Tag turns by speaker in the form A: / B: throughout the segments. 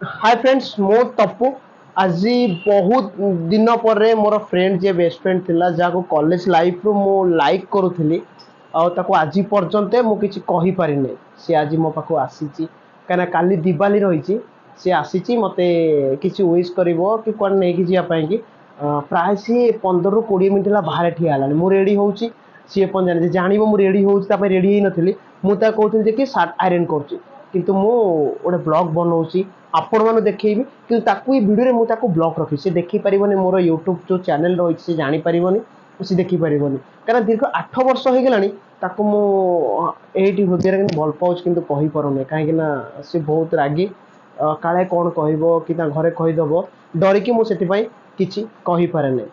A: Hi friends मो तप्पू आज बहुत दिन पर मोर फ्रेंड जे बेस्ट फ्रेंड थिला जाको कॉलेज लाइफ रो मो लाइक करूथली आज पर्यंत मु किछि कहि पारि नै से आज मो पाखो आसीची काना काली दिवाली रहिची से आसीची मते किछि विश करबो कि कोन नै कि जिया पई कि प्राय से 15 ରୁ 20 मिनिट ला बाहर ठिया हलानी मु रेडी होउची सी पन जानि जानिबो मु रेडी होउची ता रेडी हे नथली मु ता कहउथली कि शर्ट आयरन करची किंतु मु ओडे ब्लॉग बनौची आपण माने देखैबी कि ताकू वीडियो रे मु ताकू ब्लॉक रखी से देखि परिबनी मोर यूट्यूब जो चैनल रही से जानि परिबनी से देखि परिबनी कारण दीर्घ 8 वर्ष हो गेलानी ताकू मु एटी हृदय रे भल पाउछ किंतु कहि परने काहे कि ना से बहुत रागी काले कोन कहइबो कि ता घरे कहि दबो डरी कि मु सेति पई किछि कहि पारे नै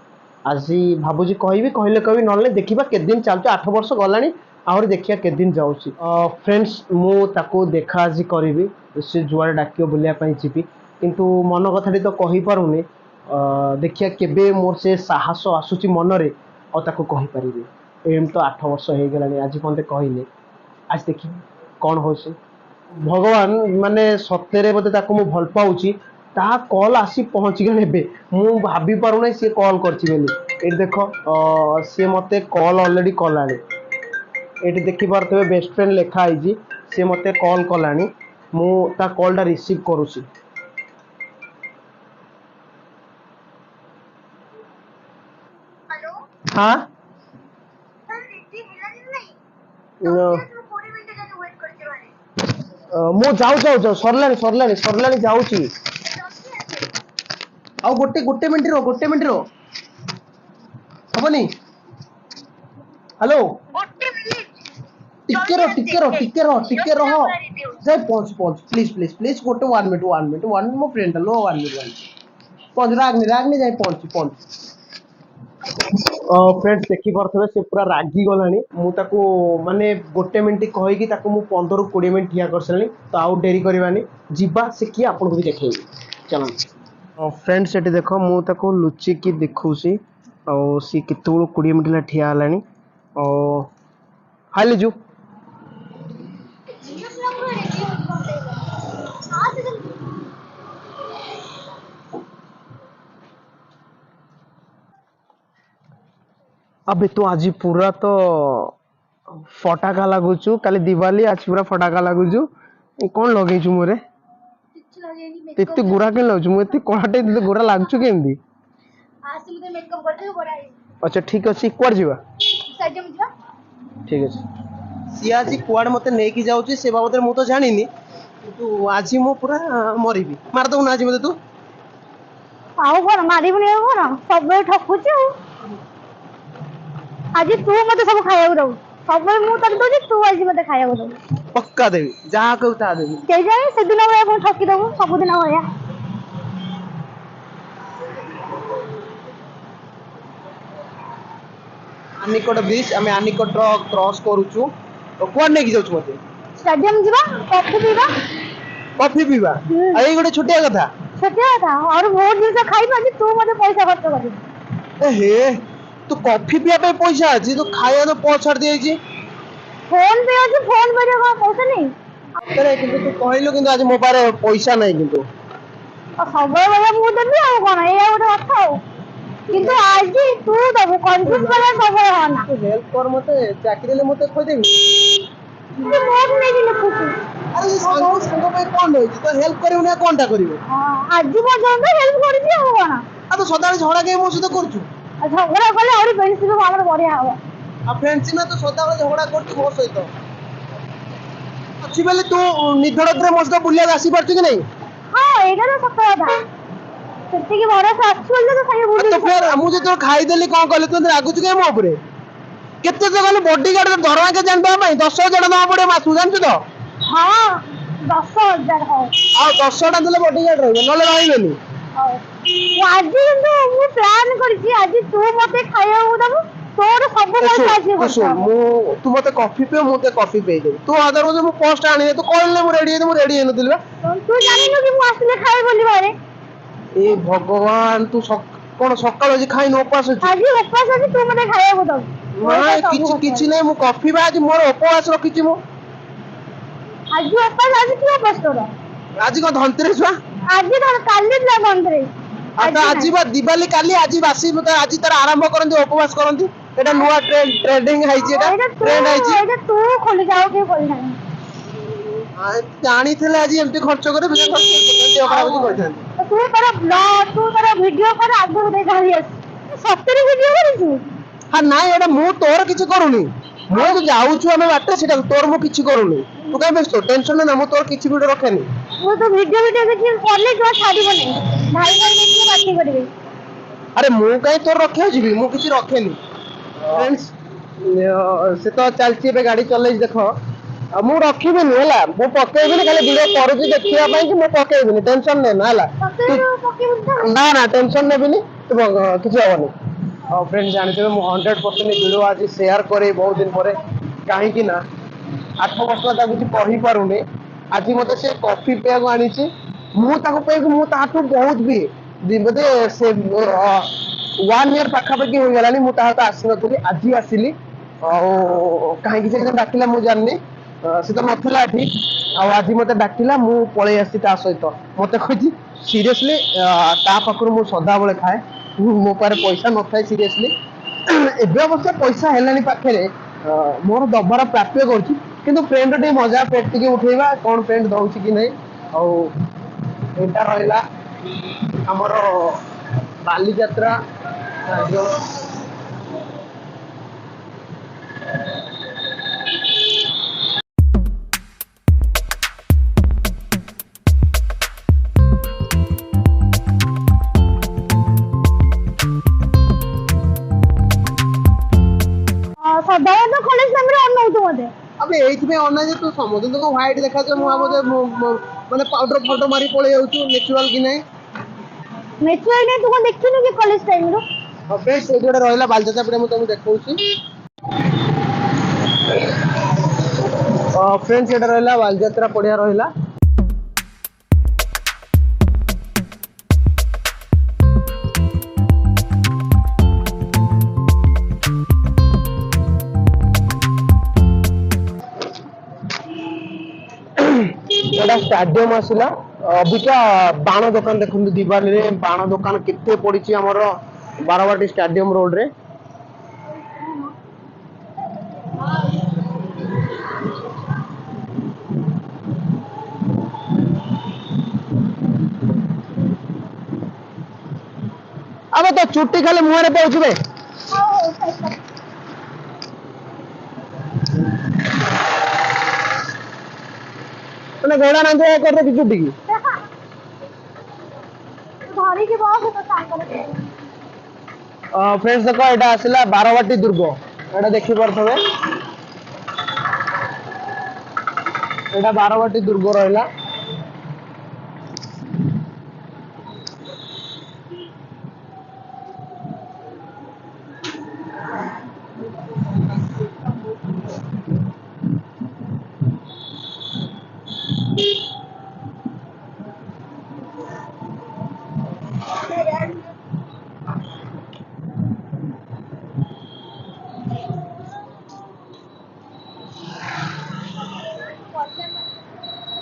A: आज भाबुजी कहबी कहले कहबी नले देखिबा के दिन चलतो 8 वर्ष गलानी आहुरी देखिया के दिन जाउची फ्रेंड्स मु ताको देखा आज करिवि से जुआर डाकियो बुलिया पई जिबी किंतु मन कथाटी तो कहि पारुनी देखिया केबे मोर से साहस आसुची मन रे और ताको कहि परिबी एम तो 8 वर्ष हो गेलानी आज पन्ते कहिने आज देखि कोन होसी भगवान माने सत्यरे मते ताको मु भल पाउची ता कॉल आसी पहुंच गले बे मु भाबी पारु नै से कॉल करची बेली ए देखो से मते कॉल ऑलरेडी कलानी एटी देखि पारथबे बेस्ट फ्रेंड लेखा आइजी से मते कॉल कलानी मु ता कॉल टा रिसीव करूची
B: हेलो
A: हां
B: सर रेडी हेलानी नहीं
A: नो
B: तो 20 मिनिट जाके वेट करछे माने
A: मु जाऊ जाऊ जाऊ सरलानी जाऊची आ गोटे मिनिट रो हबनी हेलो
B: गोटे मिनिट
A: टिके रहो जाय पहुंच प्लीज गोटे 1 मिनट मो फ्रेंड लो 1 मिनट पहुंच रागनी जाय पहुंच फ्रेंड्स देखि परथबे से पूरा रागी गलानी मु ताको माने गोटे मिनिट कहि कि ताको मु 15 ରୁ 20 मिनिट ठिया करसलनी तो आउ डेरी करबानी जिबा से कि आपन को भी देखेबी चलो फ्रेंड्स एटी देखो मु ताको लुची की देखौसी और सी कितुळो 20 मिनिट ला ठिया हलानी और हाले जो
B: जीएस लोग रेडी हां से
A: अबे तो आज पूरा तो फटाका लागुचु काली दिवाली आज पूरा फटाका लागुचु कौन लगेचु मोरे
B: किछ लगेनी मेकअप
A: तेते गोरा के लागुचु मु एते कोलाटे गोरा लागुचु केंदी
B: आज से मुझे मेकअप करते बड़ा है
A: अच्छा ठीक अछि क्वार जीवा
B: सजम जा
A: ठीक अछि सी आज क्वाड मते नै की जाउची से बाबत मु तो जानिनी किंतु आज मु पूरा मरिबी मार दउ ना आज मते तू
B: आउ कोन मारिबनी आउ कोन सब ठकुची आज तू मते सब खाइबो दउ सब मु तक दउ तू आज मते खाइबो दउ
A: पक्का देवी जहा कहू ता देवी
B: के जाय से दिन होया कोन ठकी दउ सब दिन होया
A: आनिकोट बीच आमे आनिकोट क्रॉस करूचु तो क्वाड नै की जाउछु मते
B: स्टेडियम जीवा
A: कॉफी पीवा एई गोटे छोटिया कथा
B: छोटिया था और बहुत दिन से खाई बाजी तू मते पैसा खर्च कर
A: ए हे तू कॉफी पिया पे पैसा अछि तो खाया तो पछाड़ दिए छी
B: फोन पे आज फोन पे का पैसा नहीं
A: अरे किंतु तू कहलो किंतु आज मो पारे पैसा नै किंतु
B: और सब वाला मु देबी आ कोन ए गोटे कथा हो किंतु आज तू दबो कंफ्यूज वाला सब होना
A: तू हेल्प कर मते चाकरी ले मते खोइ देबी
B: तू मोर नहीं दिले खुशी
A: अरे संग पे कोन होई तो हेल्प करियो ना कोनटा करियो
B: हां आज पर्यंत हेल्प कर दिया हो कोन
A: आ तो सदाळे झगड़ा के मो सहित करछु
B: झगड़ा कले और बेनिफिट हमर बढ़िया हो
A: आ फ्रेंड्स ना तो सदाळे झगड़ा करछु मो सहित अछि बेले तू निधड़क रे मो सहित बुलिया आसी परछु कि नहीं
B: हां एटा तो सत्य था सत्य की भरोसा अच्छी तो सही बोल
A: तो फिर मु जे तो खाई देली कोन कहले तू रागुछु के मो ऊपर केते तो कहले बॉडीगार्ड दरवा के जानबा भाई 10,000 ना पड़े मासु जानछु तो
B: हां 10,000 हो
A: आ 10 टा देले बॉडीगार्ड रहबे नले रहबेनी
B: आज কিন্তু ମୁଁ ପ୍ଲାନ୍ କରିଛି ଆଜି ତୁ ମତେ ଖାଇବାକୁ ଦବୁ ତୋର ସବୁ ପଇସା ଆଜି
A: ଖର୍ଚ୍ଚ ମୁଁ ତୁ ମତେ କଫି ପିଅ ମୁଁ te କଫି ପେଇ ଦେବି ତୁ ଅଦର ମୁଁ पोस्ट आଣି ତୁ କହିଲେ ମୁଁ ରେଡି ହେଇ ନଥିଲି ବା
B: ତୁ ଜାଣିନୁ କି ମୁଁ ଆସିଲେ ଖାଇ ବୋଲି ଘରେ
A: ए भगवान तू कोन सकाळ जे खाइ न उपास अछि
B: आज उपास ଅଛି ତୁ ମତେ ଖାଇବାକୁ ଦବୁ
A: ना किछि नै मु कॉफी बा आज मोर उपवास रखिछि मु
B: आज उपास आज की उपास तोर
A: आज को धनतेरस बा
B: ଆଜି ଧର କାଲି ଥିଲା ଗଣେଶ
A: ଆଚ୍ଛା ଆଜି ବା ଦିବାଲି କାଲି ଆଜି ବାସି ଆଜି ତାର ଆରମ୍ଭ କରନ୍ତି ଉପବାସ କରନ୍ତି ଏଟା ନୂଆ ଟ୍ରେଣ୍ଡିଂ ହେଇଛି ଏଟା ଟ୍ରେଣ୍ଡ ହେଇଛି
B: ଏଇଟା ତୁ ଖୋଲିଛୁ ଆଉ କେହି ଖୋଲିନାହିଁ।
A: ଜାଣିଥିଲେ ଆଜି ଏମିତି ଖର୍ଚ୍ଚ କରି ଦେହ ଖରାପ ଅଛି କହିଥାନ୍ତି।
B: ତୁ ତାର ବ୍ଲଗ ତୁ ତାର ଭିଡିଓ କର ଆଗକୁ ଦେଇ ଧରି ଆସୁ ସତରେ ଭିଡିଓ କରିଛୁ।
A: ହଁ ନାଇଁ ଏଟା ମୁଁ ତୋର କିଛି କରୁନି ମୁଁ ତ ଯାଉଛୁ ଆମେ ବାଟରେ ସେଟା ତୋର ମୁଁ କିଛି କରୁନି ତୁ କାଇଁ ବ୍ୟସ୍ତ ଟେନସନ ନା ମୁଁ ତୋର କିଛି ଭିଡିଓ ରଖେନି।
B: ମୁଁ ତ ଭିଡିଓ କିଛି କଲେ ତୁ ଛାଡିବନି ଭାଇ ଭାଇ ଦେଖିକି ପାର୍ଟି କରିବେ।
A: ଆରେ ମୁଁ କାଇଁ ତୋର ରଖିବାକୁ ଯିବି ମୁଁ କିଛି ରଖେନି। ଫ୍ରେଣ୍ଡସ୍ ସେ ତ ଚାଲିଛି ଏବେ ଗାଡି ଚଲେଇଛି ଦେଖ ଆଉ ମୁଁ ରଖିବିନି ହେଲା ମୁଁ ପକେଇବିନି ଖାଲି ଭିଡିଓ କରୁଛି ଦେଖିବା ପାଇଁ କି ମୁଁ ପକେଇବିନି ଟେନସନ ନେନା ହେଲା ନା ନା ଟେନସନ ନେବିନି କିଛି ହବନି। ଆଉ ଫ୍ରେଣ୍ଡ ଜାଣିଥିବେ ମୁଁ 100% ଭିଡିଓ ଆଜି ସେୟାର କରେ ବହୁତ ଦିନ ପରେ କାହିଁକି ନା 8 ବର୍ଷ ତାକୁ କିଛି କହିପାରୁନି ଆଜି ମତେ ସେ କଫି ପିଇବାକୁ ଆଣିଛି ମୁଁ ତାକୁ କହିକି ମୁଁ ତାଠୁ ବହୁତ ବି ବୋଧେ ସେ 1 ଇୟର ପାଖାପାଖି ହେଇଗଲାଣି ମୁଁ ତା ସହିତ ଆସିନଥିଲି ଆଜି ଆସିଲି ଆଉ କାହିଁକି ସେ ଡାକିଲା ମୁଁ ଜାଣିନି ସେ ତ ନଥିଲା ଏଠି ଆଉ ଆଜି ମତେ ଡାକିଲା ମୁଁ ପଳେଇ ଆସିଛି ତା ସହିତ ମତେ କହିଛି ସିରିୟସଲି ତା ପାଖରୁ ମୁଁ ସଦାବେଳେ ଖାଏ ମୋ ପାଖରେ ପଇସା ନଥାଏ ସିରିୟସଲି ଏବେ ଅବଶ୍ୟ ପଇସା ହେଲାଣି ପାଖରେ ମୋର ଦବାର ପ୍ରାପ୍ୟ କରୁଛି କିନ୍ତୁ ଫ୍ରେଣ୍ଡ ଟିକେ ମଜା ଟିକେ ଉଠେଇବା କଣ ଫ୍ରେଣ୍ଡ ଦଉଛି କି ନାହିଁ ଆଉ ଏଇଟା ରହିଲା ଆମର ବାଲିଯାତ୍ରା
B: ସଦାବେଳେ ତ କଲେଜ ଟାଇମରେ ଅନଉଛୁ ମତେ
A: ଆବେ ଏଇଥିପାଇଁ ଅନା ଯେ ତୁ ସମସ୍ତଙ୍କୁ ହ୍ୱାଇଟ ଦେଖାଯାଉ ମୁଁ ମାନେ ପାଉଡର ଫଟୋ ମାରି ପଳେଇ ଯାଉଛୁ ନେଚୁରାଲ କି ନାହିଁ।
B: ମେଚୁଆର ନାହିଁ ତୁ କଣ ଦେଖିନୁ କି କଲେଜ ଟାଇମରୁ
A: ସେଇଠି ଗୋଟେ ରହିଲା ବାଲିଯାତ୍ରା ପରେ ମୁଁ ତମକୁ ଦେଖଉଛି ଫ୍ରେଣ୍ଡ ସେଟା ରହିଲା ବାଲିଯାତ୍ରା ପଡିଆ ରହିଲା। ଏଟା ଷ୍ଟାଡିୟମ ଆସିଲା ଅବିକା ବାଣ ଦୋକାନ ଦେଖନ୍ତୁ ଦିବାଲିରେ ବାଣ ଦୋକାନ କେତେ ପଡିଛି ଆମର ବାରବାଟୀ ଷ୍ଟାଡିୟମ ରୋଡରେ ଆବେ ତ ଚୁଟି ଖାଲି ମୁହଁରେ ପଉଛି ବେ ମାନେ ଘୋଡା ନାଚ କରିଦେବି ଚୁଟିକି
B: ଧରିକି ବସ ତୋ ସାଙ୍ଗରେ
A: ଫ୍ରେଣ୍ଡସ୍ ଦେଖ ଏଇଟା ଆସିଲା ବାରବାଟୀ ଦୁର୍ଗ ଏଇଟା ଦେଖିପାରୁଥିବେ ଏଇଟା ବାରବାଟୀ ଦୁର୍ଗ ରହିଲା।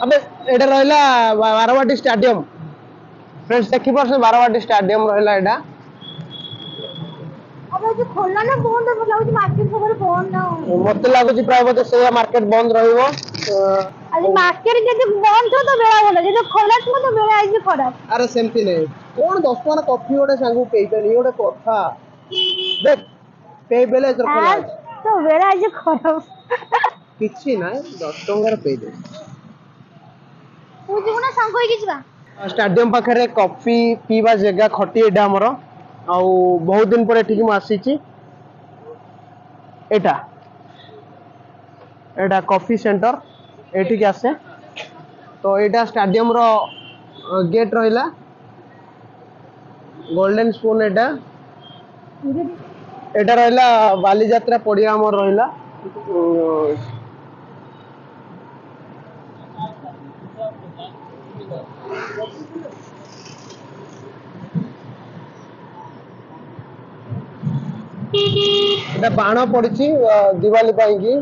A: अबे एटा रहला बारवाटी स्टेडियम फ्रेंड्स देखि परसे बारवाटी स्टेडियम रहला एटा
B: अबे जो खोला ना बंद हो लाଗୁଛି ମାର୍କେଟ ସବୁ ବନ୍ଦ ନା
A: मते लागुची प्राय बोधे से मार्केट बंद रहइबो
B: ଆଜି ମାର୍କେଟ ଯଦି ବନ୍ଦ ଥିବ ତ ବେଳା ଭଲ ଯଦି ଖୋଲା ଥିବ ତ ବେଳା ହେଇଛି ଖରାପ
A: अरे सेमती नहीं कोन 10 टका कॉफी गोटे सांगू पेई पेली गोटे कथा देख पेई बेले जर खोला अछि
B: तो बेळा ଆଜି ଖରାପ
A: किछि ना 10 टका रे पेई दे
B: तू जीवना सांग होई ଯିବା
A: स्टेडियम पाखरे कॉफी पीवा जगह खटी एटा हमर आउ बहुत दिन पर एठी म आसीची एटा एटा कॉफी सेंटर एठी के आसे तो एटा स्टेडियम रो गेट रहिला गोल्डन स्पून एटा एटा रहिला बालीଯାତ୍ରା पड़िया हमर रहिला एटा बाण पड़िची दिवाली ପାଇଁ की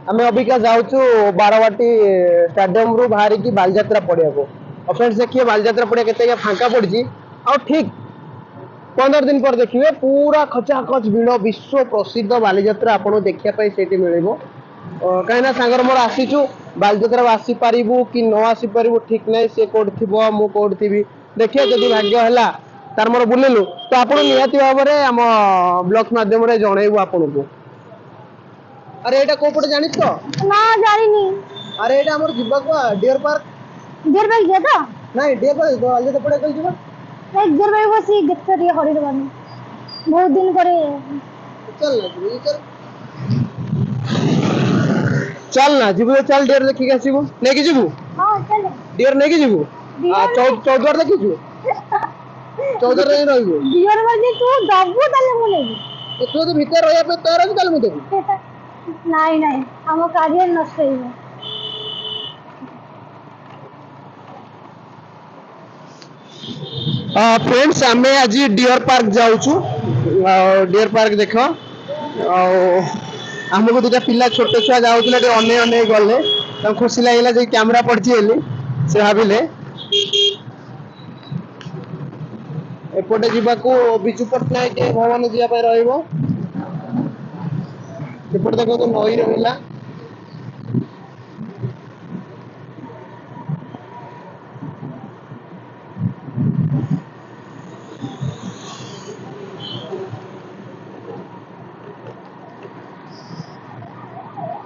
A: आम अबिका जाऊँ बारवाटी स्टाडियम रु बाहर की बालजात्रा पड़िया को फ्रेंड्स देखिए बालजात्रा पड़िया के फांका पड़ी आ ठीक 15 दिन पर देखिए पूरा खचाखच भिड़ विश्व प्रसिद्ध बालीजात्रा आपको देखा से मिल कहीं सांगर मोर आसीचु बालजात्रा आसीपारू कि न आसीपारू ठीक ना सी कौट थी मु कौट थी देखिए जदि भाग्य है तार मोर बुलिलु तो आप निहाती भाव में आम ब्लॉग माध्यम जनइबू आपन को अरे एटा को पटे जानिस तो
B: ना जानिनी
A: अरे एटा हमर जिबा को डियर पार्क
B: गया तो
A: नहीं डियर पार्क बालजात्रा पड़े कल जिबा
B: एक देर में बसी देखते रहिए हरी दबानी बहुत दिन करे
A: चल ना जीबू चल चल ना जीबू चल डियर देखि के आसीबू नै कि जीबू
B: हां चल
A: डियर नै कि जीबू आ 14 देखि छु 14 रे रहबू
B: डियर में तू दबू तले मु नै
A: तू तो भीतर रहया पे तोर कल मु देबू
B: नहीं नहीं हम कार्य नष्ट है
A: फ्रेंड्स आमे आज डियर पार्क जाऊछु डियर पार्क देखो आमको दुटा पिला छोट छुआ जाऊला अने अने गले खुशी लगे जो कैमरा पड़ी से भाविले एपटे जावाक विजु पट्टनायक भवन जावाई रहा देखो तो नई रहा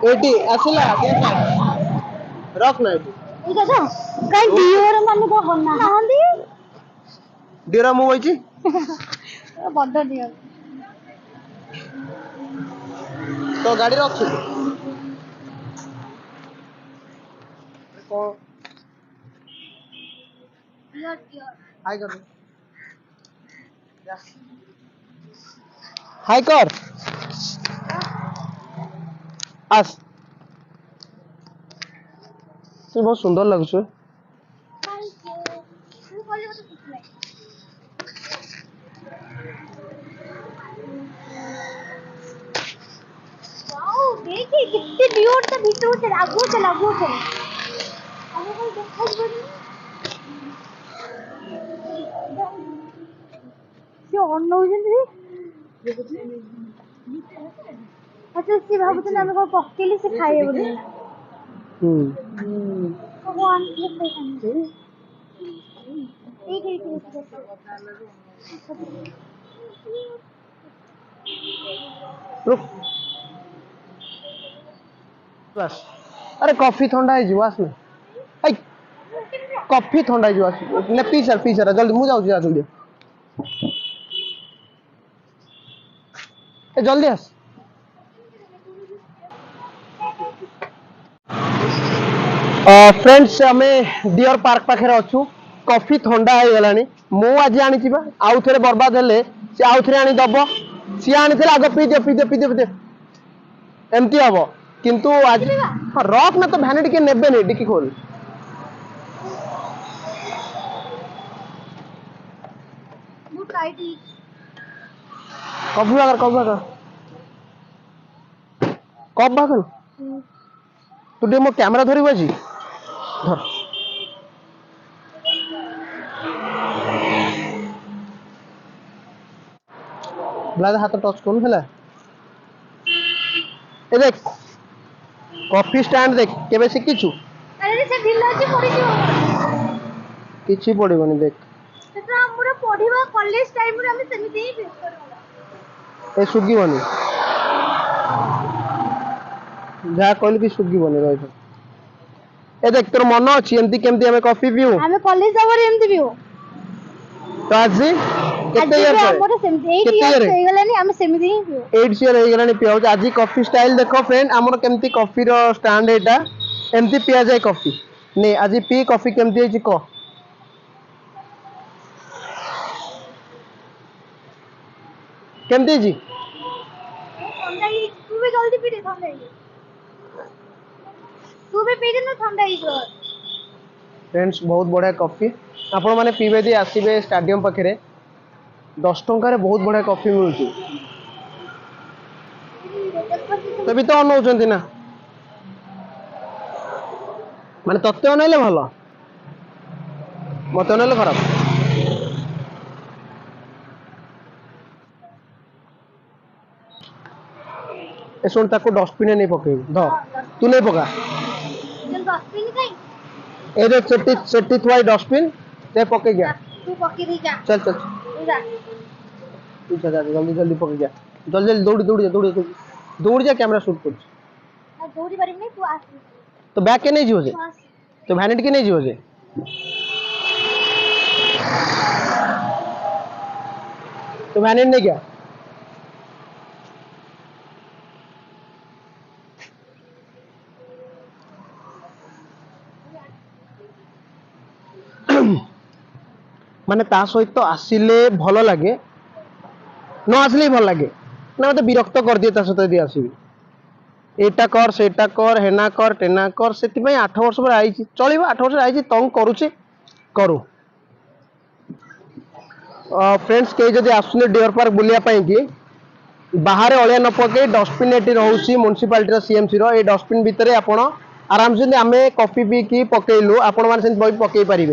A: एटी आसला रख ना एटी
B: ठीक है तो कहीं डियर माने को होना हांदी
A: डियर मु होइची
B: बड्ड डियर
A: तो गाड़ी रख छु को
B: डियर
A: हाय कर हाय कर आस से बहुत सुंदर लगछ
B: देखिए कितने डियर तो भीतर से लागू से हमें कोई दिखाई पड़ी ये ऑन हो जल्दी अच्छा इसकी भावते ना मेरे को कॉकटेल से खाए बोले भगवान ये देखिए एक
A: रुक बस अरे कॉफी ठंडा है जीवास में आई कॉफी ठंडा है जीवास ने पी सर जल्दी मु जाऊ जल्दी ए जल्दी आस फ्रेंड्स आम डियर पार्क पाखे अच्छू कॉफी ठंडा हो गलानी मु आज आनी आउ थे बर्बाद हेले सी आउ थे आनी दब सी आनी आग पीदे एमती हम किंतु आज हाँ रख ना तो भैन टे ने डिकी खोल कब भागल तू टे मो कैमरा धरबू आज धर ब्लाद हाथ टच करूँ है ए देख कॉफी स्टैंड देख केबे शिखिछु
B: अरे से ढिला अछि पड़ी जीव
A: किछि पड़िबनी देख
B: सेटा हमरा पढिबा कॉलेज टाइम रे हम सेमिति ही फेस करबा
A: ए सुगिबनी जा कहल कि सुगिबनी रह ए देख तोर मन अछि एमती केमती हमें कॉफी पियो
B: हमें कॉलेज जावर एमती पियो
A: तो आज केते ईयर
B: हमरे सेमिति 8 ईयर हो गलानी हम सेमिति ही पियो
A: 8 ईयर हो गलानी पियो आज कॉफी स्टाइल देखो फ्रेंड हमर केमती कॉफी रो स्टैंड एटा एमती पिया जाय कॉफी ने आज पी कॉफी केमती है को केमती जी
B: ठंडा ही तू भी जल्दी पी दे ठंडा ही तू भी पी दे ना ठंडा ही
A: फ्रेंड्स बहुत बढ़िया कॉफी आपण माने पीबे दी आसीबे स्टेडियम पाखरे 10 टंका रे बहुत बढ़िया कॉफी मिलुची तभी तो अनौचंती ना ମାନେ ତତେ ଅନେଇଲେ ଭଲ ମତେ ଅନେଇଲେ ଖରାପ। ଏ ଶୁଣ ତାକୁ ଡଷ୍ଟବିନ ନେଇ ପକେଇବୁ ଧ ତୁ ନେଇ ପକା
B: चल डस्टबिन नहीं
A: ए देख सेट्टी थुआ डस्टबिन ते पके गया
B: तू पकी दी जा
A: चल चल
B: तू जा
A: तू जा जल्दी जल्दी पके गया जल्दी जल्दी दौड़ दौड़ जा दौड़ जा दौड़ जा कैमरा शूट कर
B: आ दौड़ी बारी नहीं तू आस
A: तो बैग के नहीं जीव जे तो वैनिटी के नहीं जीव जे तो वैनिटी नहीं क्या माने ता सहित आसिले भल लगे न आसिले भल लगे ना मत विरक्त कर दिए ता सहित यदि आसबि एटा कर सेटा कर हेना कर टेना कर से 8 वर्ष पर आई चलो 8 वर्ष आई तंग करुचे करू फ्रेंड्स कई जदि आसुने डियर पार्क बुलिया कि बाहर अलिया न पकई डस्टबिन ये रोचे म्युनिसिपालिटी सीएमसी ये डस्टबिन भितर आपण आराम से आम कॉफी पी कि पकईलु आपण मैंने बही पकई पारे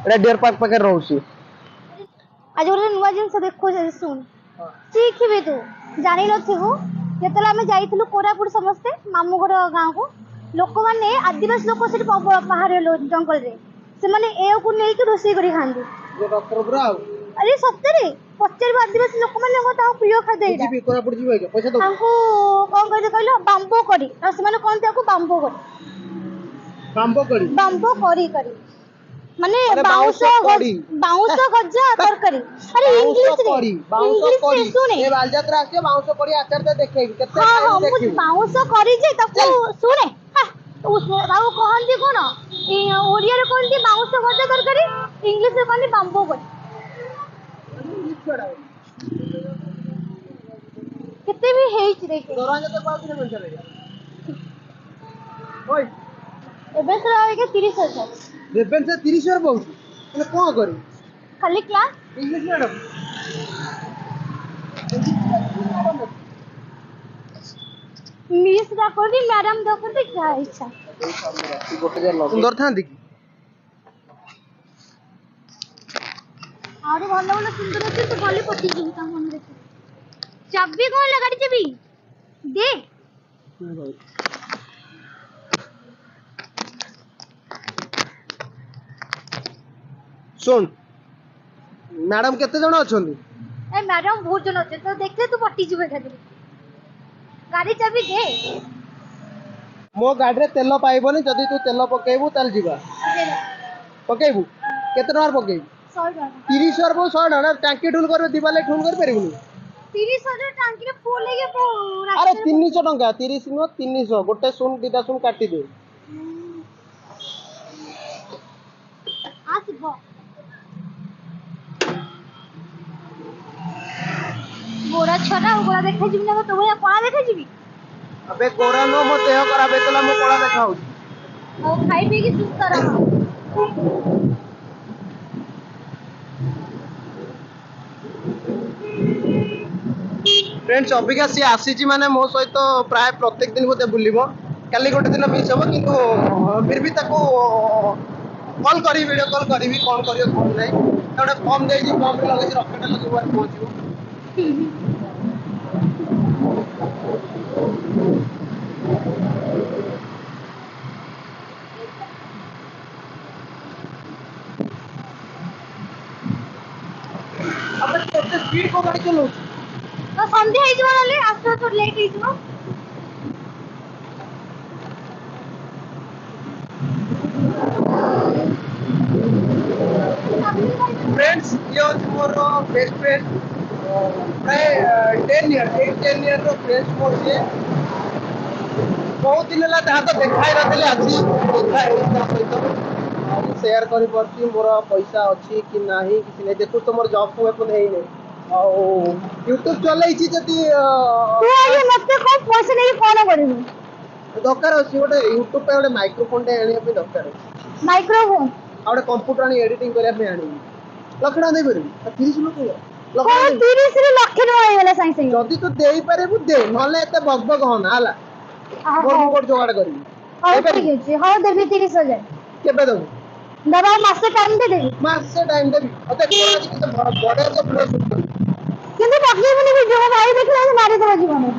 A: डियर पार्क पाखे रोचे
B: आज गोटे नुआ जिनस देखो शुण शिखी तू जानी नथिबु जेतले आमे जाइथिलु कोरापुर समस्ते मामू घर गाँव को लोक माने आदिवासी लोक से पहाड़ जंगल रे से माने ए को नहीं कि रोषे करी खांदी
A: ये डॉक्टर ब्रा
B: अरे सत्तरे पच्चर आदिवासी लोक माने ता प्रिय खाद्य एटा
A: जीबी कोरापुर जीबे के पैसा दो
B: हमको कोन कहले बांबो करी आ से माने कोन ताको बांबो करी माने बाउंस गज्जा तरकारी अरे इंग्लिश रे सुने
A: ए बालजात्रा आके बाउंस करी आचार ते देखे केते
B: हां हां मु बाउंस करी जे ताको सुने उस राव कहंती कोन ओडिया रे कहंती बाउंस गज्जा तरकारी इंग्लिश रे कहंती बांबो करी केते भी हेई रे
A: दरा जते पाउछ रे चले ओय
B: एबे से आगे 30,000
A: रेफरेंस 30,000 पाउछ એટલે કોણ કરી
B: खाली क्लास
A: इंग्लिश मैडम
B: मिस दा कर दी मैडम दा कर दी क्या इच्छा
A: सुंदर थांती की
B: आरो भलो भलो सुंदर अछि तो खाली पटी जी ता मन देख चाबी कोन लगाडी चाबी दे
A: सुन मैडम केते जण अछंती
B: ए मैडम बहुत जन अछि तो देखले तू पटी जी बैठा दे गाड़ी चाबी दे
A: मो गाड़ी रे तेल पाइबनी जदी तू तेल पकेबू ताल जीवा पकेबू केते टकार पकेबू
B: 100 टका
A: 30,000 बहु 100 टका टांकी ठुल करबे दिवाले ठुल कर परबुनी
B: 30,000 टांकी रे फुल लेके
A: अरे 300 टका 30 नो 300 गोटे सुन दीटा सुन काटी दे
B: आसिबो गोरा छोरा गोरा देखै जिबि ना तो भैया कोना देखै जिबि
A: अबे कोरा नो मो देह खराब हेतला मो कोला देखाउ
B: ओ खाई पी के सुस्त रह
A: फ्रेंड्स अबिका सी आसी माने मो सहित प्राय प्रत्येक दिन होते बुलिबो काली गोटे दिन मिस हो किंतु फिर भी ताको कॉल करी वीडियो कॉल करी कौन करियो कौन नहीं गोटे फॉर्म दे दी फॉर्म रे लगे रॉकेट लगे बार पहुंचो अब तो स्पीड को गाड़ी चलो
B: तो संध्या हे जवा ले आस्ते तो लेट हे जवा
A: फ्रेंड्स ये मोर बेस्ट फ्रेंड प्राय 10 ईयर रो फ्रेंड्स मोर से बहुत दिन ला ता तो देखाई रहले आछि देखा सहित शेयर करि परछि मोर पैसा अछि कि नाही कि नै देखु तो मोर जॉब को अपन हेइ नै आ YouTube चलै छी जति
B: तू आगे मते को पैसा नहीं कोन करबी
A: दरकार अछि गोटे YouTube पे गोटे माइक्रोफोन टे आनी पे दरकार
B: माइक्रोफोन
A: आ गोटे कंप्यूटर आनी एडिटिंग करिया पे आनी लखड़ा दे परबी 30 लोक
B: को 30 रे लाख न आइला साई साई
A: जदी तो देई पारेबु दे नले एते बगबग होना हला मोर कोड जोगाड़ करबी
B: हां ठीक अछि हां देबी 30,000
A: केबे दबु
B: दबा मासे टाइम दे देबी
A: मासे टाइम देबी अते कोरा जी के बड़े से पूरा शूट कर
B: কিন্তু পকেই মানে ভিডিও ভাই দেখলে মারি দেবা জীবনে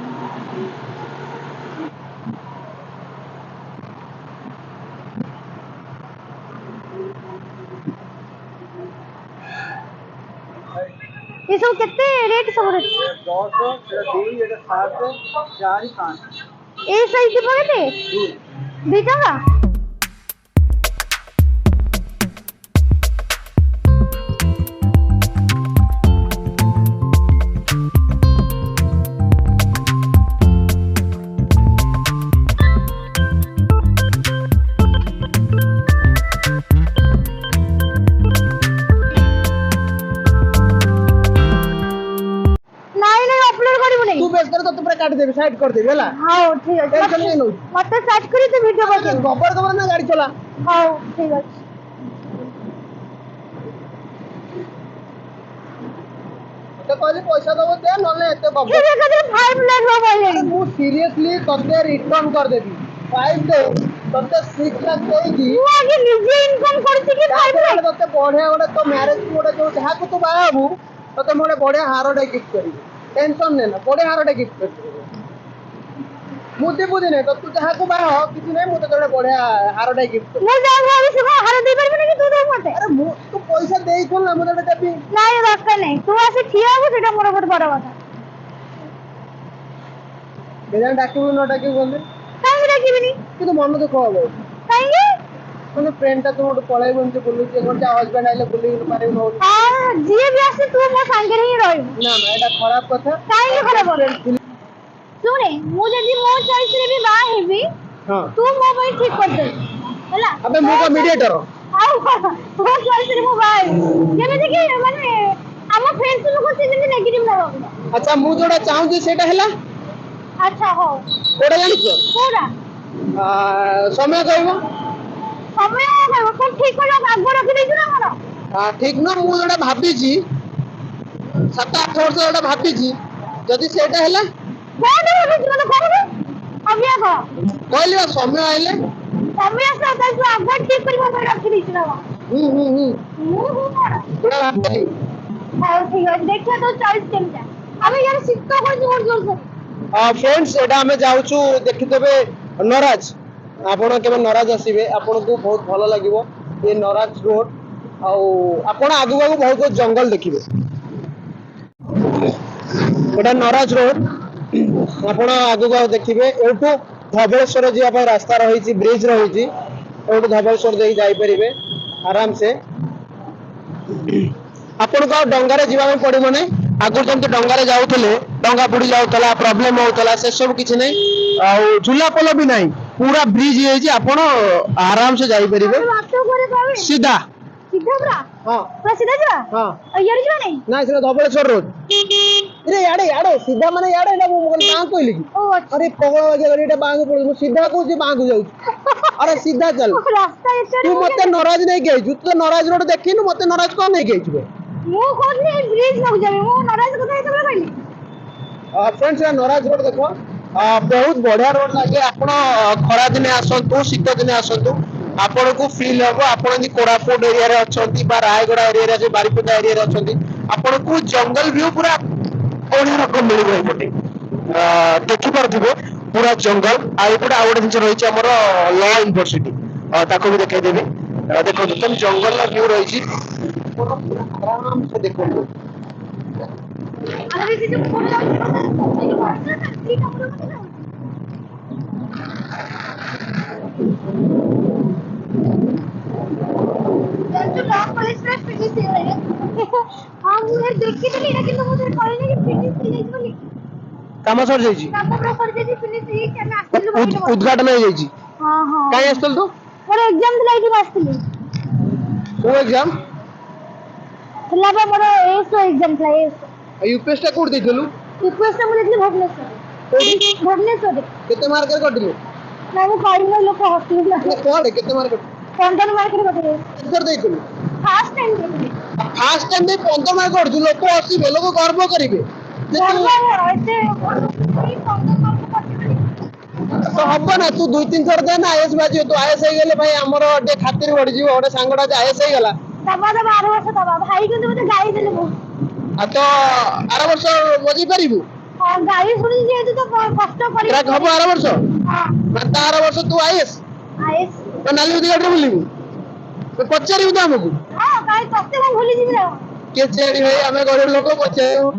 B: ये सब कितने रेट सब रेट
A: 200 সেটা 2 এটা 7 4 5
B: এই সাইজ দি পড়েতে 2 টাকা
A: तू बेस कर तो पूरा काट देबी साइड कर देबी हला
B: हां ठीक है
A: टेंशन नहीं लो
B: मत स्टार्ट करी तो वीडियो बना
A: गोबर गोबर ना गाड़ी चला
B: हां ठीक है
A: तो कहली पैसा दबो दे नले एते बाबू
B: ठीक है कदे 5 लाख हो गए
A: मु सीरियसली तते रिटर्न कर देबी 5 दे तते 6 लाख देगी
B: तू आगे निजे इनकम करती कि 5 लाख
A: तते बढ़िया ओडे तो मैरिज ओडे जो जहा को तू बाबू तते मोडे बढ़िया हारोडे गिफ्ट करी टेंशन ने ना बढ़िया हारोडे गिफ्ट करी मुद्दे बुद्धि नहीं तो तू जहा को बाह किसी नहीं मुते तोडे बढ़िया हारोडे गिफ्ट
B: मु जाऊ अभी से हार दे परबे कि तू दे मते
A: अरे मु तू पैसा देई थोन ना मुते देबी
B: ना ये दरकार नहीं तू आसे ठिया हो सेटा मोर बहुत बड़ बात
A: बेजान डाकिबो न डाकिबो बोले
B: काहे डाकिबिनी
A: कि तो मन दुख हो
B: काहे
A: মানে ফ্রেন্ডটা তোমার পলাই বলতে বলুছি এখন যা হাজবেন্ড আইলে বলি পারে না
B: জিয়ে বি আসে তুই মো সাঙ্গে হি রহিব
A: না না এটা খারাপ কথা
B: কাहे খারাপ বল শুনে মু যদি মো চয়েস রে বি বা হেবি
A: हां
B: तू मो भाई ठीक कर दे होला
A: अबे मु का मीडिएटर
B: आउ तू चॉइस रे मो भाई जेमे कि माने हम फ्रेंड्स लोग से जेमे नेगेटिव ना हो
A: अच्छा मु जोड़ा चाहू जे सेटा हैला
B: अच्छा हो
A: कोडा जानि छ
B: पूरा
A: समय कहबो
B: समय कहबो कोन ठीक कर आगो रखि देछु ना मोर
A: हां ठीक न मु जोड़ा भाबी छी 7-8 वर्ष जोड़ा भाबी छी जदी सेटा हैला
B: कोन भाबी छी मतलब कहबो अब या को
A: कहली समय आइले
B: समय से तू आगो ठीक कर मोर रखि देछु ना
A: थोड़ा भाबी
B: हां ठीक है देखिए तो चॉइस केमता अबे यार सिक्का को जोर जोर से
A: फ्रेंड्स एटा हमें जाउछु देखि देबे नराज आपण केबे नराज आसीबे आपण को बहुत भलो लागिवो ये नराज रोड आउ आपण आगु आगु बहुत जंगल देखिबे एटा नराज रोड आपण आगु आगु देखिबे एठो धबलेश्वर जिया पर रास्ता रहिछि ब्रिज रहिछि एठो धबलेश्वर देई जाई परिबे आराम से आपण को डंगारे जीवा में पड़िबो नै आगु जंत डंगारे जाउथले डंगा बुडी जाउतला प्रॉब्लम होतला से सब किछ नै आ झूला पोल भी नै पूरा ब्रिज हे जे आपण आराम से जाई परिबे
B: बातो करे पावे
A: सीधा
B: सीधा पूरा
A: हां
B: पूरा सीधा जा
A: हां
B: यार जो नहीं
A: ना से धबलेश्वर रोड रे याडे याडे सीधा माने याडे ना मोगल बांग कोइली
B: ओ अच्छा
A: अरे पगला वगे गरीटा बांग पड़ मु सीधा को जे बांग जाउ अरे सीधा चल
B: रास्ता एचर
A: तू मते नाराज नै गई तू तो नाराज रोड देखिनु मते नाराज कोन नै गई छबे
B: मु खोजले ब्रिज लग जाबे मु नाराज कथा एतबे कहली
A: फ्रेंड्स नराज रोड देखो बहुत बढ़िया रोड लगे आपण खरा दिन आसतु शीत दिन आसतु आपण को फील हो आपण कोरापुट एरिया रे अछंती बा रायगड़ा एरिया रे बारिपदा एरिया रे अछंती आपण को जंगल व्यू पूरा बढ़िया रकम मिल एपटे देखि परथिबे पूरा जंगल आ एपटे आ गोटे जिंस रही हमर लॉ यूनिवर्सिटी ताको भी देखाई देबे देखो तुम जंगल ला व्यू रही आराम से देखो
B: अरे से जो फोन लाउड ठीक हमरो मत ना जो लॉ कॉलेज में फिनिश हो रहा है हां मुझे देखि तो नहीं लेकिन मुझे कहले नहीं कि फिनिश हो जाई बोली
A: काम सर जाई छी
B: काम पूरा सर जाई फिनिश ही के ना आस्तिल
A: उद्घाटन हो जाई छी
B: हां हां
A: काई आस्तल तो
B: मोर एग्जाम दिलाई कि आस्तिल
A: को एग्जाम
B: थला बा मोर एसो एग्जाम थला एसो
A: यूपीएस टा कोड देथलु
B: यूपीएस टा मुझे भुवनेश्वर भुवनेश्वर
A: केते मार्क कटलु
B: ना वो काढिनो लोक हॉस्पिटल ला
A: कोड केते मार्क
B: 15 मार्क रे बतरे
A: कर देथलु
B: फास्ट टाइम दे
A: फास्ट टाइम दे 15 मार्क कटलु लोक आसीबे लोक गर्व करिवे
B: गर्व है ऐसे 15 मार्क पड़ते
A: तो हब ना तू 2-3 थर दे ना आईएएस बाजी तू आईएएस हे गेले भाई हमर डे खातिर बढ़ जीव ओडे सांगडा जे आईएएस हे गेला
B: दबा 12 वर्ष दबा भाई কিন্তু মতে গাই দেলে মু
A: आ तो 12 वर्ष बजी परिबु
B: गाई सुनी जेतु तो कष्ट करी
A: ट्रैक हबो 12 वर्ष
B: हां
A: माता 12 वर्ष तू आईएएस
B: आईएस
A: तो नाली उदी गाड़ी बुलिबु तो पचारिबु तो हमकु
B: हां गाई तते को भूली जिबि रे
A: के चेड़ी भाई हमें गरीब लोग पचारिबु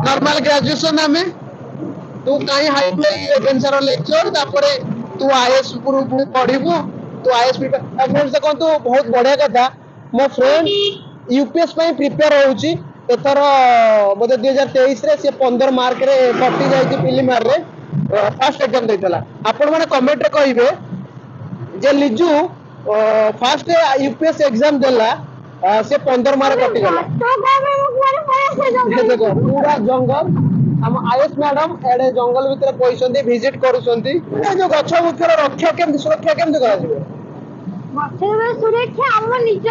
A: नॉर्मल ग्रेजुएशन हमें तू काई हाई एडवेंचर लेक्चर तापरे तू आईएएस पुरु पढिबु तू आईएएस प्रिपेयर फ्रेंड्स देखो तू बहुत बढ़िया कथा मो फ्रेंड यूपीएस ପାଇଁ ପ୍ରିପେୟାର होउची एथर बोधे 2023 रे से 15 मार्क रे कटि जाई प्रिलिमिनार रे फर्स्ट एग्जाम दैतला आपण माने कमेंट रे कहिबे जे लिजू फर्स्ट यूपीएस एग्जाम देला से 15 मार्क कटि गला
B: तो गावे मुख मारे
A: देखो पूरा जंगल हम आईएएस मैडम एडे जंगल भीतर पइसंती विजिट करूसंती ए जो गछ मुखर रक्षा केम सुरक्षा केम करा जिवो
B: मथेबे सुरक्षा हम निज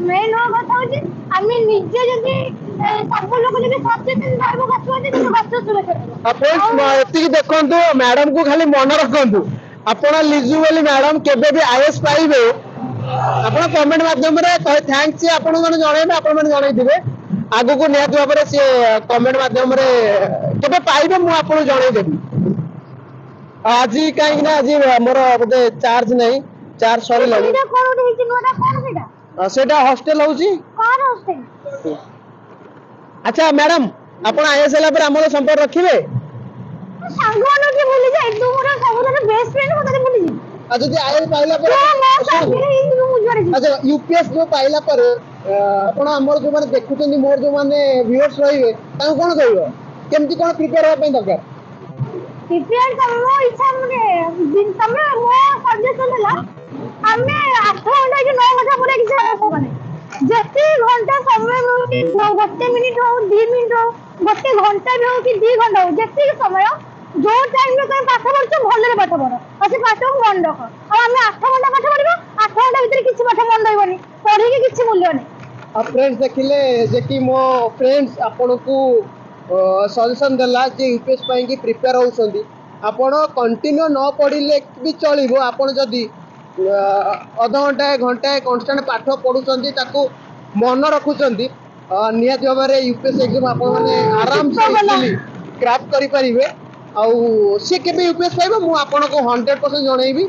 B: मेन बात होची हम निजे जदी सब लोग जदी सचेतन रहबो गछवाती तो गछ सुरक्षा
A: फ्रेंड्स एति देखंतु मैडम को खाली मन रखंतु आपण लिजू वाली मैडम केबे भी आईएएस पाइबे आपण कमेंट माध्यम रे कहे थैंक्स से आपण माने जणाइबे आपण माने जणाइ दिबे आगु को नियत भाबरे से कमेंट माध्यम रे केबे पाइबे मु आपण जणाइ देबी आज काई ना आज हमर बोधे चार्ज नहीं चार्ज सरी लागो
B: এটা কোন হইছে নটা কোন সেটা
A: सेटा हॉस्टल होउची
B: কোন হোস্টেল
A: अच्छा मैडम आपण आईएएस हला पर हमरो संपर्क रखिबे
B: ସାଙ୍ଗମାନ କି ଭୁଲି ଯାଇ ତୁ ମୋର ସବୁଠାରୁ ବେଷ୍ଟ ଫ୍ରେଣ୍ଡ ମତେ ଭୁଲି ଯାଇ
A: आ जदी आईएएस पाइला पर
B: ମୋ ସାଙ୍ଗରେ ହିଁ ମୁଁ ଜୁଆରେ
A: अच्छा यूपीएस जो पाइला पर आपण हमर जो माने देखुचंदी मोर जो माने व्यूअर्स रहिबे तां कोन कहबो केमती कोन प्रिपेयर होय पई दरकार
B: प्रिपेयर करबो इच्छा मने दिन तमे मो सजेशन देला हमें 8 घंटा कि 9 घंटा पूरा किसी होबने जति घंटा समय मिलुनी गोटे मिनिट हो 2 मिनिट हो गोटे घंटा भी हो कि 2 घंटा हो जति समय जो टाइम में तुम पाठ पढ़छ भले पाठ पढ़ और से पाठ मन रख और हमें 8 घंटा पाठ पढ़िबो 8 घंटा भीतर किछि पाठ मन रहबनी पढ़ी के किछि मूल्य नहीं
A: अब फ्रेंड्स देखिले जे कि मो फ्रेंड्स आपन को सजेशन देला जे यूपीएस पई कि प्रिपेयर होउसंदी आपण कंटिन्यू न पढ़िले भी चलिबो आपण जदी आधा घंटा घंटा कांस्टेंट पाठ पढुचंदी ताकू मन रखुचंदी नियत भाबरे यूपीएस एग्जाम आपण माने आराम से इजीली क्रैक करि परिबे आउ से केबे यूपीएस पाइबो मु आपण को 100% जणैबी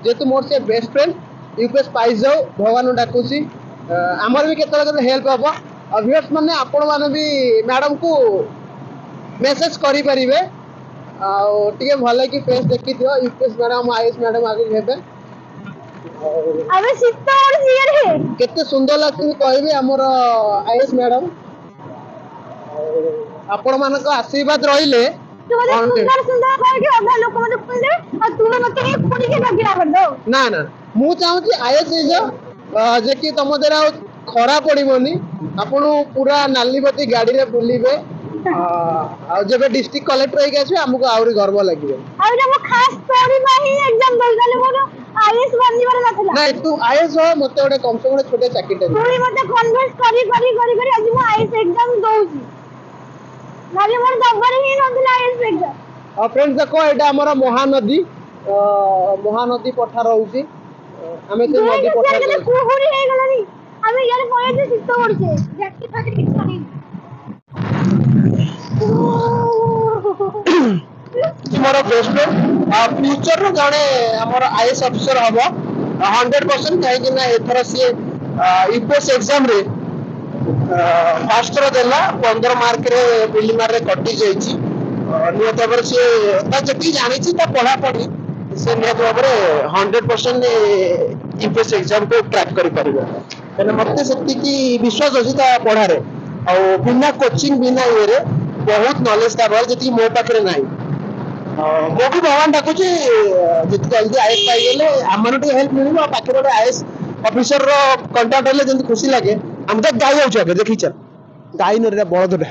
A: जेतु मोर से बेस्ट फ्रेंड यूपीएस पाइ जाओ भगवान डाकुची हमर भी केतला केते हेल्प हबो अभियस माने आपण माने भी मैडम को मैसेज करि परिबे आउ टिके भले की फेस देखि दियो यूपीएस मैडम आईएएस मैडम आगे हेबे
B: अबे सित्ता और जियर है
A: केते सुंदर लागती कहबे हमर आईएएस मैडम आपण मानक आशीर्वाद रहिले
B: तू मते सुंदर सुंदर कह के अगला लोक मते खुंदे और तू मते खुडी के बगिरा कर दो
A: ना ना मु चाहू कि आईएएस हे जा जे कि तम देरा खरा पड़िबोनी आपण पूरा नालीबती गाड़ी रे बुलिबे आ जब डिस्ट्रिक्ट कलेक्टर होई गए हमको आउरी गर्व लागिबे
B: आ जब खास तोरी नाही एग्जाम दइले मोर आईएएस बनजिबार नथला
A: नहीं तू आईएएस हो मते ओडे कम से कम छोटे चाकरी दे
B: तू मते कन्विंस करी आज मु आईएएस एग्जाम दउची नाले मोर दबर ही नथला आईएएस एग्जाम
A: और फ्रेंड्स देखो एटा हमर महानदी पठा रहउची हमें से नदी पठा
B: के कुहुरी हे गलानी हमें यार पळे जे सित्त ओरछे जैकेट फाटे किछ नहीं
A: मोर बेस्ट फ्रेंड फ्यूचर रो जाने हमर आईएएस ऑफिसर हबो 100% काहे कि ना एथरा से यूपीएस एग्जाम रे फर्स्ट रो देला 15 मार्क रे प्रिलिमिनार रे कटि जाईची नियत भाबरे से ता जति जानि छी ता पढा पढी से नियत भाबरे 100% यूपीएस एग्जाम को क्रैक करि परिबो एने मते सेति की विश्वास अछि ता पढा रे आ बिना कोचिंग बिना ये रे बहुत नॉलेज ता भर जति मो पाखरे नाही मो भी भगवान डाकुची जति जल्दी आईएएस पाई गेले हमन टे हेल्प मिलिबो पाखरे रे आईएएस ऑफिसर रो कांटेक्ट हेले जंत खुशी लागे हम तो गाई होछ आगे देखि चल गाई न रे बळदडा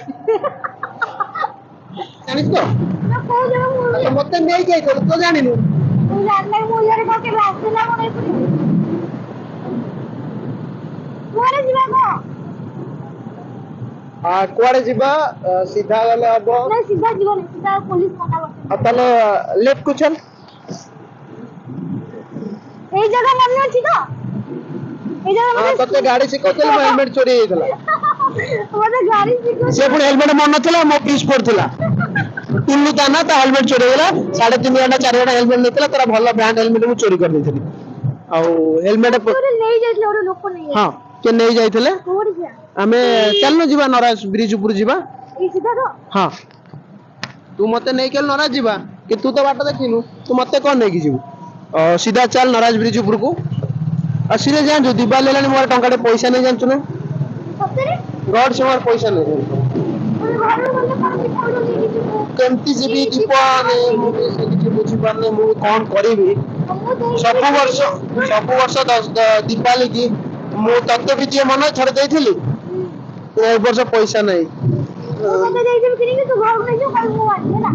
A: जानिस तो
B: ना को जब
A: तो मते नै के तो जानिनु
B: तू जानले मु यार को के रास्ता बनै पड़ी मोरे जीवा को
A: कुआडे जीवा सीधा गले हबो
B: नहीं सीधा जीवन सीधा पुलिस माता
A: आ तले लेफ्ट को चल
B: এই জায়গা মনে আছে তো এই জায়গা
A: ହଁ ତତେ ଗାଡି ଶିଖଉଥିଲି ମୋ ହେଲମେଟ ଚୋରି ହେଇଯାଇଥିଲା
B: মনে গাড়ি শিখো
A: ସେ ପୁଣି ହେଲମେଟ ମନେ ନଥିଲା ମୋ ପିସ୍ ପଡୁଥିଲା ଟୁଲୁ ତା ନା ତା ହେଲମେଟ ଚୋରି ହେଇଗଲା 3.5 ଘଣ୍ଟା 4 ଘଣ୍ଟା ହେଲମେଟ ନେଇଥିଲା ତାର ଭଲ ବ୍ରାଣ୍ଡ ହେଲମେଟ ମୁଁ ଚୋରି କରିଦେଇଥିଲି ଆଉ ହେଲମେଟ
B: তোরে ନେଇ ଯାଇଥିଲେ ଗୋଟେ ଲୋକ ନେଇ
A: ହଁ କିଏ ନେଇ ଯାଇଥିଲେ
B: କୋଉଠି ଯା
A: ଆମେ ଚାଲୁନ ଯିବା ନରାଜ ବ୍ରିଜ ଉପରୁ ଯିବା
B: এই ସିଧା ତ
A: ହଁ ତୁ ମତେ ନେଇକି ନରାଜ ଯିବା କି ତୁ ତ ବାଟ ଦେଖିନୁ ତୁ ମତେ କଣ ନେଇକି ଯିବୁ ସିଧା ଚାଲ ନରାଜ ବ୍ରିଜ ଉପରକୁ ଆଉ ସିରେ ଜାଣିଛୁ ଦିବାଲି ହେଲାଣି ମୋର ଟଙ୍କାଟେ ପଇସା ନେଇ ଜାଣିଛୁ ନା
B: ସତରେ
A: ଗଡ ସେ ମୋର ପଇସା ନେଇ
B: ଘରକୁ ଗଲେ କଣ ମିଠା ଗୋଟେ ନେଇକି ଯିବୁ
A: କେମିତି ଯିବି ଦୀପ ମୁଁ ବି ସେ କିଛି ବୁଝିପାରୁନି ମୁଁ କଣ କରିବି ସବୁ ବର୍ଷ ଦୀପାବଳି କି ମୁଁ ତତେ ବି ଯିଏ ମନେ ଛାଡି ଦେଇଥିଲି ଏ ବର୍ଷ ପଇସା ନାହିଁ
B: ମୁଁ ତତେ ଦେଇଥିବି କିଣିକି ତୁ ଘରକୁ ନେଇଯିବୁ କହିବୁ ମୁଁ ଆଣିବି ହେଲା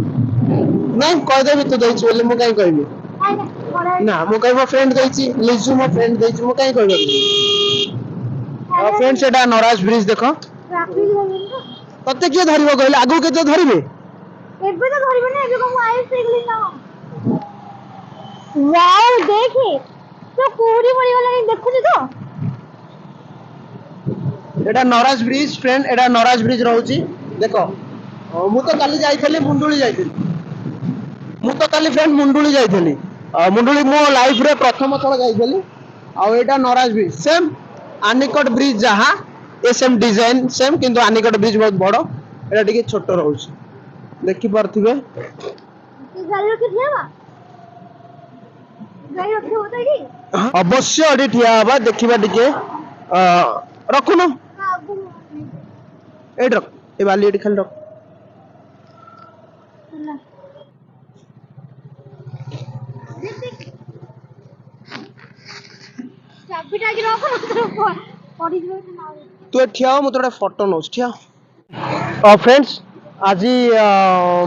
A: ନାଇଁ କହିଦେବି ତୁ ଦେଇଛୁ ବୋଲି ମୁଁ କାଇଁ କହିବି
B: କାଇଁ ନା ଘରେ
A: ନା ମୁଁ କାଇଁ ମୋ ଫ୍ରେଣ୍ଡ ଦେଇଛି ଲିଜୁ ମୋ ଫ୍ରେଣ୍ଡ ଦେଇଛି ମୁଁ କାଇଁ କହିବି ଫ୍ରେଣ୍ଡ ସେଟା ନରାଜ ବ୍ରିଜ ଦେଖ
B: ଟ୍ରାଫିକ ଧରିବେନି ତ
A: ତତେ କିଏ ଧରିବ କହିଲେ ଆଗକୁ କେତେ ଧରିବେ
B: ଏବେ ତ ଧରିବେନି ଏବେ କଣ ମୁଁ ଆଇସ୍ ହେଇଗଲି ନା ୱାଓ ଦେଖେ ତ କୁହୁଡି ପଡିଗଲାଣି ଦେଖୁଛୁ ତ
A: এটা নরাজ ব্রিজ ফ্রেন্ড এটা নরাজ ব্রিজ রହୁଛି ଦେଖ ମୁଁ ତ କାଲି ଯାଇଥିଲି ମୁଣ୍ଡୁଳି ଯାଇଥିଲି ମୁଁ ତ କାଲି ଫ୍ରେଣ୍ଡ ମୁଣ୍ଡୁଳି ଯାଇଥିଲି ମୁଣ୍ଡୁଳି ମୋ ଲାଇଫରେ ପ୍ରଥମ ଥର ଯାଇଥିଲି ଆଉ ଏଇଟା ନରାଜ ବ୍ରିଜ ସେମ୍ ଆନିକଟ ବ୍ରିଜ ଯାହା ଏ ସେମ୍ ଡିଜାଇନ ସେମ୍ କିନ୍ତୁ ଆନିକଟ ବ୍ରିଜ ବହୁତ ବଡ ଏଟା ଟିକେ ଛୋଟ ରହୁଛି ଦେଖିପାରୁଥିବେ
B: ତୁ ଗାଡି ରଖି ଠିଆ ହବା ଗାଡି ରଖିବ ତ ଏଠି
A: ଅବଶ୍ୟ ଏଠି ଠିଆ ହବା ଦେଖିବା ଟିକେ ରଖୁନ ଏଇଠି ରଖ ଏ ବାଲି ଏଠି ଖାଲି ରଖ
B: ଚାବିଟା ଆଜି ରଖ ପଡିଯିବ
A: ତୁ ଏଠି ଠିଆ ହ ମୁଁ ତୋର ଫଟୋ ନଉଛି ଠିଆ फ्रेंड्स आज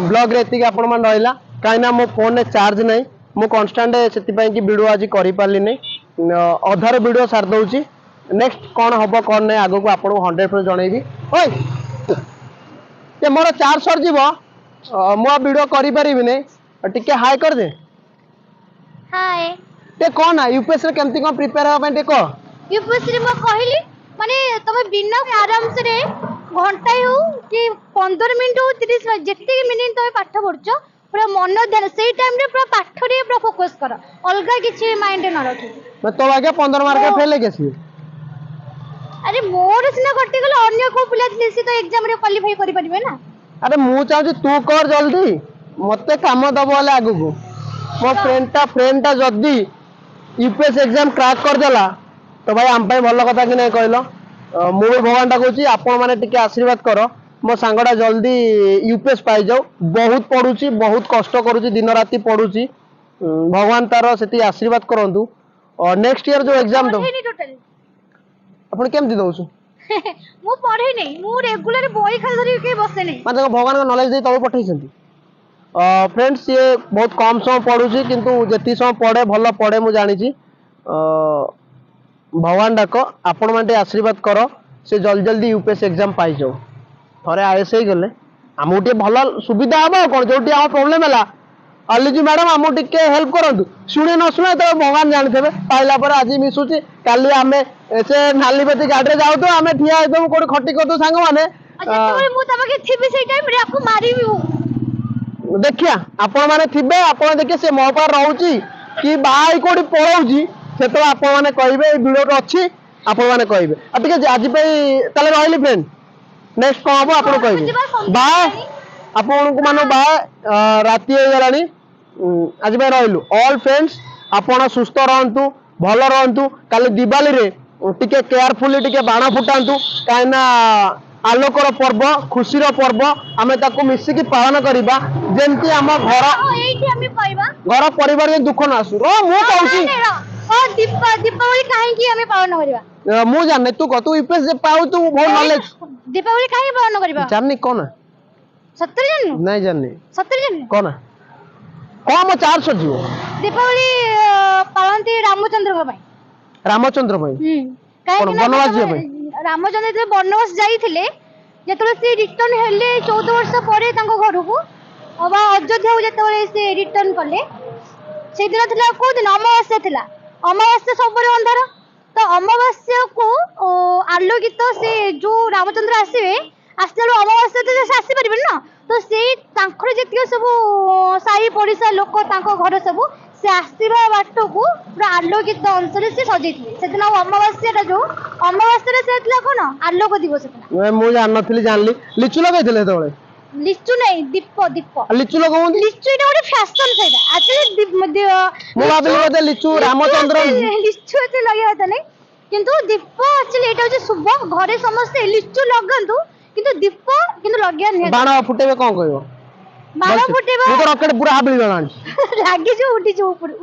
A: ब्लॉग रे एतिक आपण मान रहिला काइना मो फोन रे चार्ज नहीं मु कांस्टेंट से कि वीडियो आज करि पारली नहीं अधार वीडियो सार दउची नेक्स्ट कौन हबो कौन नहीं आगो को आपन 100% जणैबी ओय ते मोर चार्ज सर जीवो मो वीडियो करि परिबि नहीं टिके हाई कर दे
B: हाय
A: ते कौन है यूपीएससी केमती कोन प्रिपेयर होबा ते को
B: यूपीएससी में कहली माने तुम बिना आराम से घंटा हो कि 15 मिनट हो 30 मिनट जितने मिनिट तुम पाठ पढ़छ पूरा मन ध्यान से टाइम रे पूरा पाठ रे पूरा फोकस कर अलगा किछि माइंड न रखी
A: मैं तो आगे 15 मार्क फेल गेसी
B: अरे मोर सिना कटि गेल अन्य को पिला से तो एग्जाम रे क्वालीफाई करि परिबे ना
A: अरे मु चाहू तू कर जल्दी मते काम दबो वाले आगु को मो फ्रेंड टा जदी यूपीएससी एग्जाम क्रैक कर देला तो भाई हम भाई भल कथा कि नहीं कहलो मु भी भगवान टा कहूँ आपण मैंने टिके आशीर्वाद कर मो सांगटा जल्दी यूपीएस पाई जाऊ बहुत पढ़ुची बहुत कष्ट करुची दिन राति पढ़ुची भगवान तार से आशीर्वाद करंतु और नेक्स्ट ईयर जो एग्जाम दो आपण केमती दउछु
B: मु पढ़े नहीं मु रेगुलर बही खाली धरि के बसे नहीं
A: माने भगवान का नॉलेज दे तब पठैछंती फ्रेंड्स ये बहुत कम समय पढ़ुची किंतु जेती समय पढ़े भल पढ़े मु जानी छी भगवान डाक आपण माने आशीर्वाद करो से जल्दी जल्दी यूपीएससी एग्जाम पाई जाओ थरे आईएस हो गले आमु टे भल सुविधा हम कोन जोटी आ प्रॉब्लम हला अल्लीजी मैडम आमु टिके हेल्प करंतु सुने न सुने तो भगवान जानथेबे पाइला पर आज मिसुची काली आमे से नालीपति गाड़ी रे जाउ तो आमे ठिया एकदम कोड खट्टी कर दो सांग माने
B: अच्छा तो मु तबके थिबी से टाइम रे आपको मारीबी
A: देखिया आपण माने थिबे आपण देखिए से मो पर रहउची कि बाई कोडी पळौची से तो आपण माने कहबे वीडियो रे अछि आपण माने कहबे आ ठीक है आज पे तले रहली फ्रेंड नेक्स्ट को हबो आपण कहबे बाय आपण को मानो बाय राती हो गलानी आज पे रहलु ऑल फ्रेंड्स आपण सुस्थ रहंतु भलो रहंतु काली दिवाली रे टिके केयरफुली टिके बाण फुटांतु काइना आलोकर पर्व खुशीर पर्व आमे ताको मिसिकी पालन करिबा जेंती हम घर
B: एठी हमें कहबा
A: घर परिवार में दुख न आसु रो मु कहूची
B: ओ दीपावली काहे की हमें पालन करबा
A: मु जाने तू क तू यूपीएस जे पाउ तू बहुत नॉलेज
B: दीपावली काहे पालन करबा
A: जाननी कोन
B: सत्तर जाननु
A: नहीं जाननी
B: सत्तर जाननु
A: कोन कम 400 जीव
B: दीपावली पालनती रामचंद्र भाई
A: रामचंद्र भाई
B: काहे
A: बनवास जे भाई
B: रामचंद्र जे बनवास जाईथिले जेतले से रिटर्न हेले 14 वर्ष परे तांको घर को अबा अयोध्या जेतले से रिटर्न कले से दिन थिला को दिन अमावास्या थिला अमावास्या सब अंधार तो अमावास्या को आलोकित से जो रामचंद्र आसवे आसला अमावास्या तो से आसी पारे ना तो से जी सब साई पड़िशा लोक घर सब से आसवा बाट को पूरा आलोकित अंशरे से सजे से अमावास्या जो अमावास्या से कौन आलोक दिवस
A: मुझे जानली जानली लिचु लगे
B: लिचु नहीं दीप दीप
A: लिचु लगो
B: लिचु एटा गोटे फैशन सेटा एक्चुअली
A: मु भाबिली बोधे लिचु रामचंद्र
B: लिचु एते लगे होता नहीं किंतु दीप एक्चुअली एटा होचे शुभ घरे समस्त लिचु लगंतु किंतु दीप किंतु लगिया नहीं
A: बाण फुटेबे कोन कहबो
B: बाण फुटेबा
A: मु तो रॉकेट पूरा हाबिली जणानी
B: लागी जो उठी जो ऊपर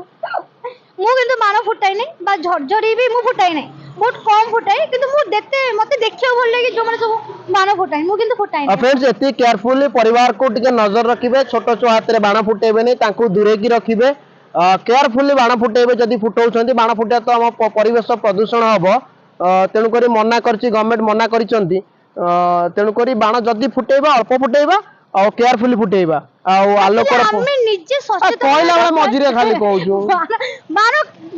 B: मु किंतु बाण फुटाई नहीं बा झरझरी भी मु फुटाई नहीं बहुत कम फुटाई किंतु मु देखते मते देखियो भल लागे जो माने सब बाण फुटाई मु किंतु फुटाई नहीं
A: फ्रेंड्स एती केयरफुली परिवार को टिके नजर रखिबे छोटो छो हाथ रे बाण फुटेबे नहीं तांको दूरे की रखिबे केयरफुली बाण फुटेबे जदी फुटौछंती बाण फुटे तो हम परिवेश प्रदूषण हबो तेनु करी मना करछि गवर्नमेंट मना करिसंती तेनु करी बाण जदी फुटेबा अल्प फुटेबा और केयरफुली फुटेबा आ आलोक
B: हमें निजे सचेतन
A: कहला मझिरे खाली कहूछु
B: बाण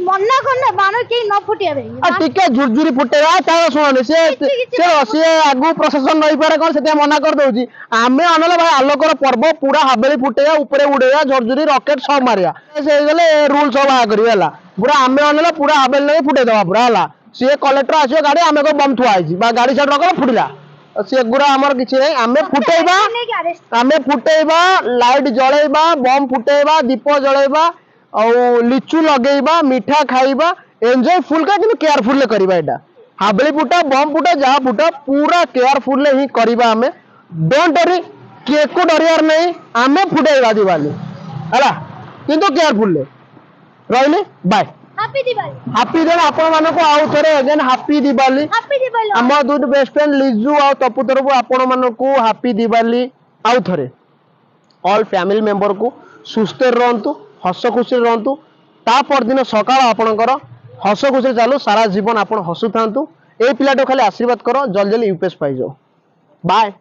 B: मना करना बाण के न फुटिया बे
A: टिके झुरझुरी फुटेबा ता सुनने से आगु प्रशासन रही पारे कोन सेते मना कर दउची आमे अनले भाई आलोकर पर्व पूरा हाबेली फुटेया ऊपरे उडेया झुरझुरी रॉकेट सब मारिया से गले रूल सब आ करिवेला पूरा आमे अनले पूरा हाबेली नहीं फुटे दवा पूरा हला से कलेक्टर आछो गाड़ी आमे को बम थुआ आइची बा गाड़ी साइड रखला फुटिला से गुरा हमर किछि नै आमे फुटेबा लाइट जळेबा बम फुटेबा दीप जळेबा औ लिचु लगेबा मीठा खाइबा एंजॉय फुल का किन केयरफुल ले करबा एटा हाबली फुटा बम फुटा जा फुटा पूरा केयरफुल ले ही करबा आमे डोंट वरी के को डरियार नै आमे फुटेबा दिवाली हला किंतु केयरफुल ले रहले बाय
B: हैप्पी दिवाली
A: हैप्पी दिन आपण माने को आउ थरे अगेन हैप्पी दिवाली हम दुट बेस्ट फ्रेंड लिजू आ तपु तरफ आपण माने को हैप्पी दिवाली आउ थरे ऑल फैमिली मेंबर को सुस्थ रहंतु हस खुशी रहंतु ता पर दिन सकाळ आपणकर हस खुशी चालू सारा जीवन आपण हसुथांतु ए पिलाटो खाली आशीर्वाद करो जल्दी जल्दी यूपीएस पाई जाओ बाय।